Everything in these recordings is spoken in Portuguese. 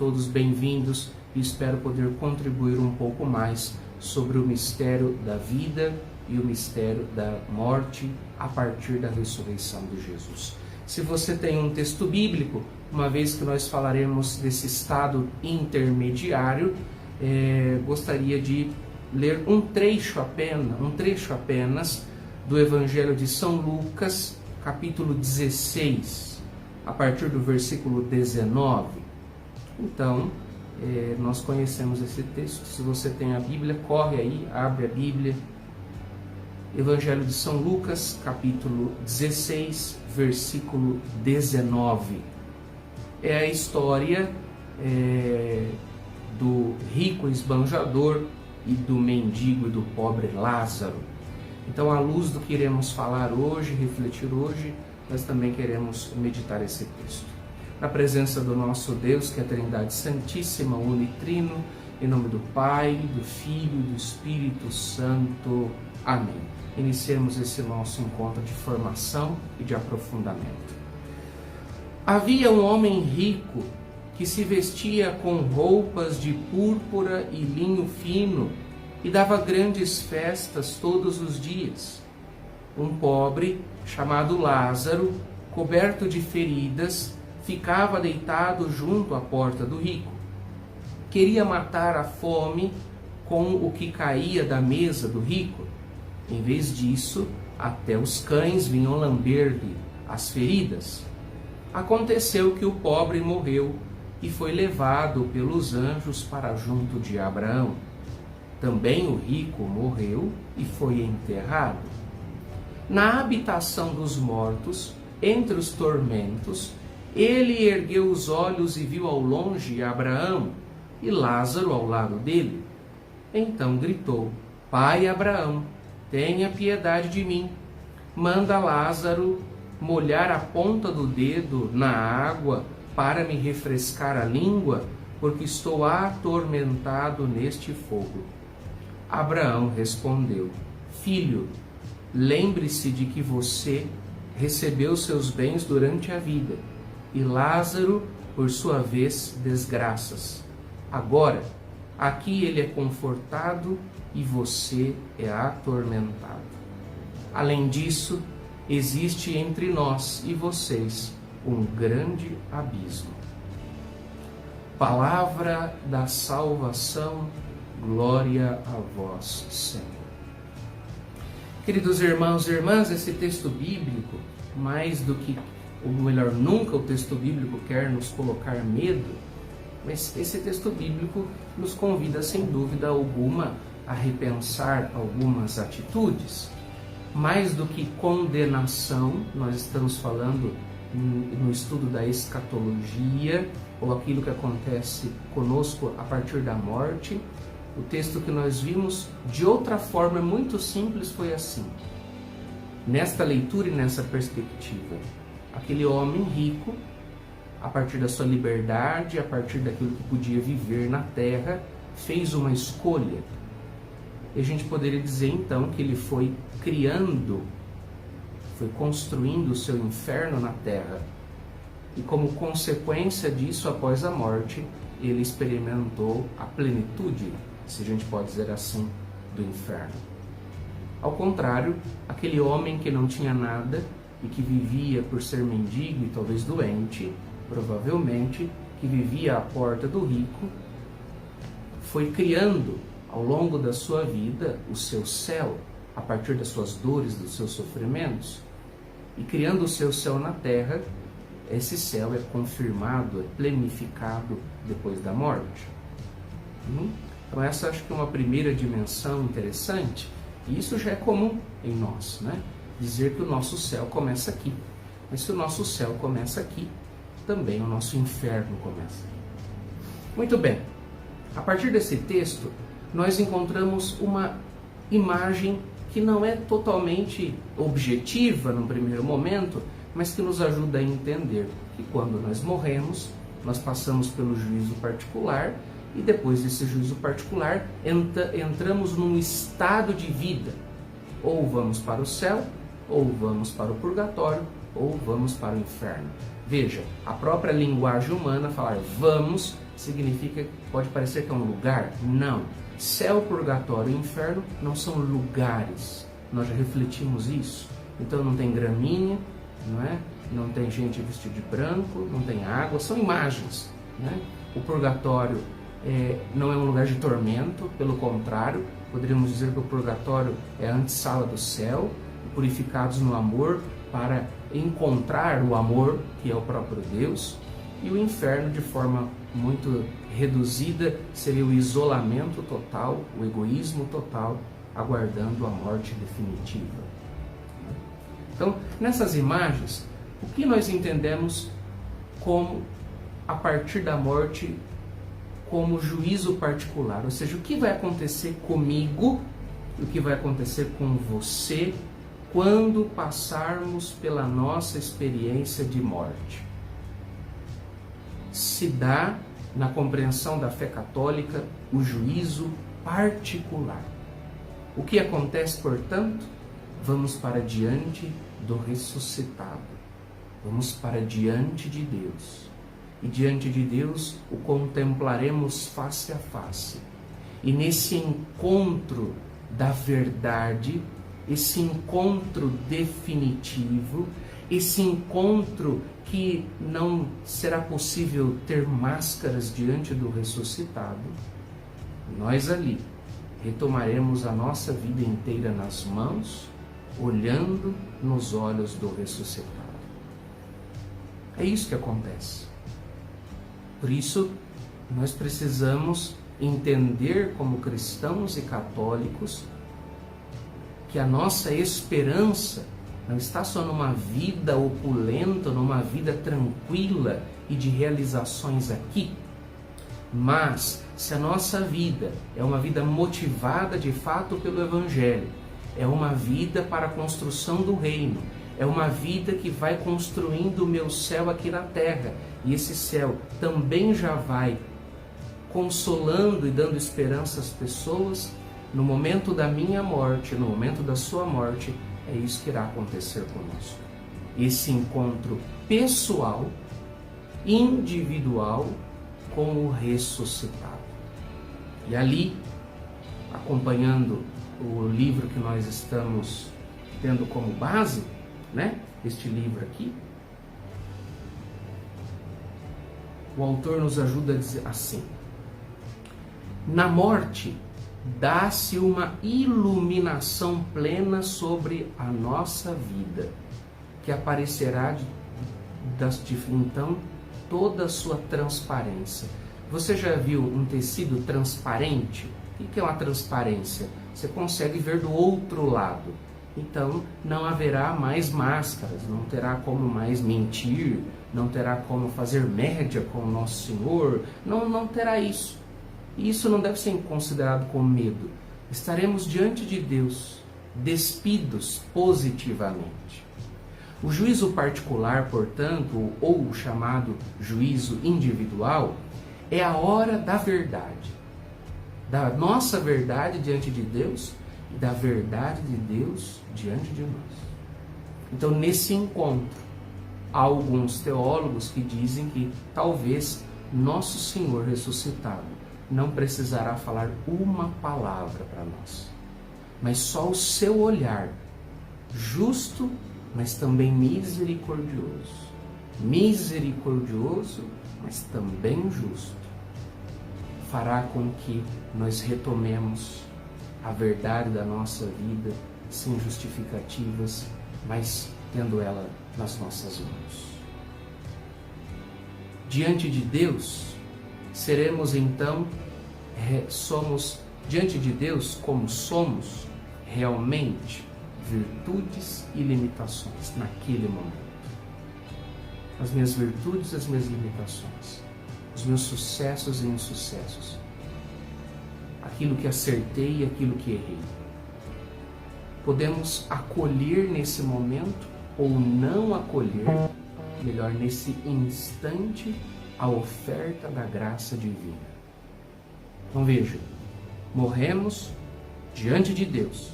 todos bem-vindos e espero poder contribuir um pouco mais sobre o mistério da vida e o mistério da morte a partir da ressurreição de Jesus. Se você tem um texto bíblico, uma vez que nós falaremos desse estado intermediário, gostaria de ler um trecho apenas do Evangelho de São Lucas, capítulo 16, a partir do versículo 19. Então, nós conhecemos esse texto. Se você tem a Bíblia, corre aí, abre a Bíblia. Evangelho de São Lucas, capítulo 16, versículo 19. É a história do rico esbanjador e do mendigo e do pobre Lázaro. Então, à luz do que iremos falar hoje, refletir hoje, nós também queremos meditar esse texto. Na presença do nosso Deus, que é a Trindade Santíssima, Unitrino, em nome do Pai, do Filho e do Espírito Santo. Amém. Iniciemos esse nosso encontro de formação e de aprofundamento. Havia um homem rico que se vestia com roupas de púrpura e linho fino e dava grandes festas todos os dias. Um pobre, chamado Lázaro, coberto de feridas, ficava deitado junto à porta do rico. Queria matar a fome com o que caía da mesa do rico. Em vez disso, até os cães vinham lamber-lhe as feridas. Aconteceu que o pobre morreu e foi levado pelos anjos para junto de Abraão. Também o rico morreu e foi enterrado. Na habitação dos mortos, entre os tormentos, ele ergueu os olhos e viu ao longe Abraão e Lázaro ao lado dele. Então gritou: Pai Abraão, tenha piedade de mim. Manda Lázaro molhar a ponta do dedo na água para me refrescar a língua, porque estou atormentado neste fogo. Abraão respondeu: Filho, lembre-se de que você recebeu seus bens durante a vida, e Lázaro, por sua vez, desgraças. Agora, aqui ele é confortado e você é atormentado. Além disso, existe entre nós e vocês um grande abismo. Palavra da salvação, glória a vós, Senhor. Queridos irmãos e irmãs, esse texto bíblico, mais do que, ou melhor, nunca o texto bíblico quer nos colocar medo, mas esse texto bíblico nos convida, sem dúvida alguma, a repensar algumas atitudes. Mais do que condenação, nós estamos falando no estudo da escatologia, ou aquilo que acontece conosco a partir da morte. O texto que nós vimos, de outra forma muito simples, foi assim. Nesta leitura e nessa perspectiva, aquele homem rico, a partir da sua liberdade, a partir daquilo que podia viver na terra, fez uma escolha. E a gente poderia dizer então que ele foi construindo o seu inferno na terra. E como consequência disso, após a morte, ele experimentou a plenitude, se a gente pode dizer assim, do inferno. Ao contrário, aquele homem que não tinha nada e que vivia por ser mendigo e talvez doente, provavelmente, que vivia à porta do rico, foi criando ao longo da sua vida o seu céu, a partir das suas dores, dos seus sofrimentos, e criando o seu céu na terra. Esse céu é confirmado, é plenificado depois da morte. Então essa acho que é uma primeira dimensão interessante, e isso já é comum em nós, né? Dizer que o nosso céu começa aqui. Mas se o nosso céu começa aqui, também o nosso inferno começa aqui. Muito bem, a partir desse texto, nós encontramos uma imagem que não é totalmente objetiva no primeiro momento, mas que nos ajuda a entender que quando nós morremos, nós passamos pelo juízo particular e depois desse juízo particular entramos num estado de vida. Ou vamos para o céu, ou vamos para o purgatório, ou vamos para o inferno. Veja, a própria linguagem humana falar vamos significa, pode parecer que é um lugar. Não. Céu, purgatório e inferno não são lugares. Nós já refletimos isso. Então não tem gramínea, não é? Não tem gente vestida de branco, não tem água, são imagens, né? O purgatório não é um lugar de tormento, pelo contrário, poderíamos dizer que o purgatório é a antessala do céu, purificados no amor para encontrar o amor, que é o próprio Deus. E o inferno, de forma muito reduzida, seria o isolamento total, o egoísmo total, aguardando a morte definitiva. Então, nessas imagens, o que nós entendemos como, a partir da morte, como juízo particular? Ou seja, o que vai acontecer comigo, o que vai acontecer com você, quando passarmos pela nossa experiência de morte? Se dá, na compreensão da fé católica, o juízo particular. O que acontece, portanto? Vamos para diante do ressuscitado. Vamos para diante de Deus. E diante de Deus o contemplaremos face a face. E nesse encontro da verdade, esse encontro definitivo, esse encontro que não será possível ter máscaras diante do ressuscitado, nós ali retomaremos a nossa vida inteira nas mãos, olhando nos olhos do ressuscitado. É isso que acontece. Por isso, nós precisamos entender como cristãos e católicos que a nossa esperança não está só numa vida opulenta, numa vida tranquila e de realizações aqui, mas se a nossa vida é uma vida motivada de fato pelo Evangelho, é uma vida para a construção do reino, é uma vida que vai construindo o meu céu aqui na terra, e esse céu também já vai consolando e dando esperança às pessoas. No momento da minha morte, no momento da sua morte, é isso que irá acontecer conosco. Esse encontro pessoal, individual, com o ressuscitado. E ali, acompanhando o livro que nós estamos tendo como base, né? Este livro aqui, o autor nos ajuda a dizer assim: na morte dá-se uma iluminação plena sobre a nossa vida, que aparecerá então toda a sua transparência. Você já viu um tecido transparente? O que é uma transparência? Você consegue ver do outro lado. Então não haverá mais máscaras, não terá como mais mentir, não terá como fazer média com o nosso Senhor, não terá isso. E isso não deve ser considerado com medo. Estaremos diante de Deus, despidos positivamente. O juízo particular, portanto, ou o chamado juízo individual, é a hora da verdade. Da nossa verdade diante de Deus e da verdade de Deus diante de nós. Então, nesse encontro, há alguns teólogos que dizem que talvez nosso Senhor ressuscitado não precisará falar uma palavra para nós, mas só o seu olhar, justo, mas também misericordioso. Misericordioso, mas também justo, fará com que nós retomemos a verdade da nossa vida sem justificativas, mas tendo ela nas nossas mãos. Diante de Deus, seremos então, diante de Deus, como somos realmente, virtudes e limitações naquele momento. As minhas virtudes e as minhas limitações, os meus sucessos e insucessos, aquilo que acertei e aquilo que errei. Podemos acolher nesse momento ou não acolher, melhor, nesse instante, a oferta da graça divina. Então veja, morremos diante de Deus,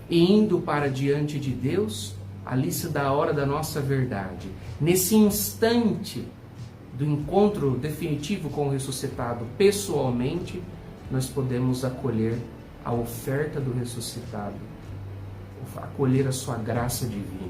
e indo para diante de Deus, ali se dá a hora da nossa verdade. Nesse instante do encontro definitivo com o ressuscitado pessoalmente, nós podemos acolher a oferta do ressuscitado, acolher a sua graça divina.